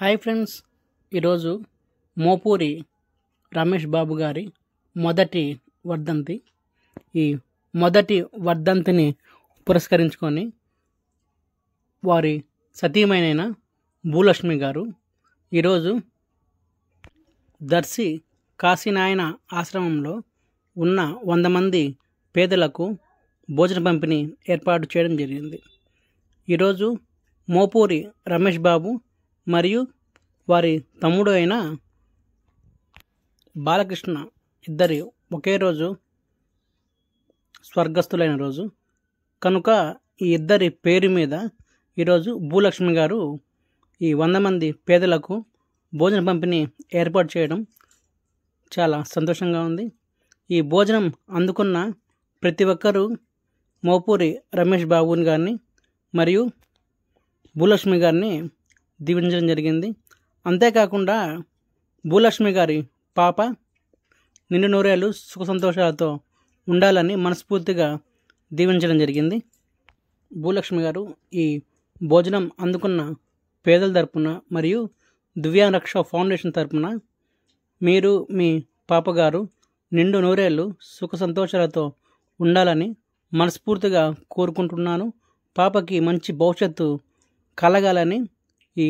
Hi friends, ఈరోజు మోపూరి రమేష్ బాబు గారి మొదటి వర్ధంతి. ఈ మొదటి వర్ధంతిని పురస్కరించుకొని వారి సతీమణైన భూలక్ష్మి గారు ఈరోజు దర్శి కాశీనాయన ఆశ్రమంలో ఉన్న 100 మంది పేదలకు భోజన పంపిణీ ఏర్పాటు చేయడం జరిగింది. ఈరోజు మోపూరి రమేష్ బాబు మరియు వారి తమ్ముడు అయిన బాలకృష్ణ ఇద్దరి ఒకే రోజు స్వర్గస్థులైన రోజు కనుక ఈ ఇద్దరి పేరు మీద ఈరోజు భూలక్ష్మి గారు ఈ 100 మంది పేదలకు భోజన పంపిణీ ఏర్పాటు చేయడం చాలా సంతోషంగా ఉంది. ఈ భోజనం అందుకున్న ప్రతి ఒక్కరూ మోపూరి రమేష్ బాబుని గారిని మరియు భూలక్ష్మి గారిని దీవించడం జరిగింది. అంతేకాకుండా భూలక్ష్మి గారి పాప నిండు నూరేళ్ళు సుఖ సంతోషాలతో ఉండాలని మనస్ఫూర్తిగా దీవించడం జరిగింది. భూలక్ష్మి గారు ఈ భోజనం అందుకున్న పేదల తరపున మరియు దివ్యాంగ రక్ష ఫౌండేషన్ తరపున మీరు మీ పాపగారు నిండు నూరేళ్ళు సుఖ సంతోషాలతో ఉండాలని మనస్ఫూర్తిగా కోరుకుంటున్నాను. పాపకి మంచి భవిష్యత్తు కలగాలని ఈ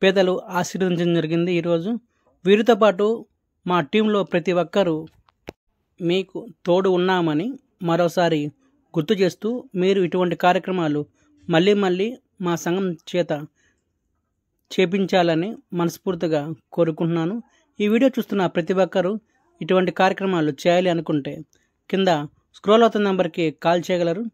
పేదలు ఆశీర్వదించడం జరిగింది. ఈరోజు వీరితో పాటు మా టీంలో ప్రతి ఒక్కరూ మీకు తోడు ఉన్నామని మరోసారి గుర్తు చేస్తూ మీరు ఇటువంటి కార్యక్రమాలు మళ్ళీ మా సంఘం చేత చేపించాలని మనస్ఫూర్తిగా కోరుకుంటున్నాను. ఈ వీడియో చూస్తున్న ప్రతి ఒక్కరూ ఇటువంటి కార్యక్రమాలు చేయాలి అనుకుంటే కింద స్క్రోల్ అవుతున్న నెంబర్కి కాల్ చేయగలరు.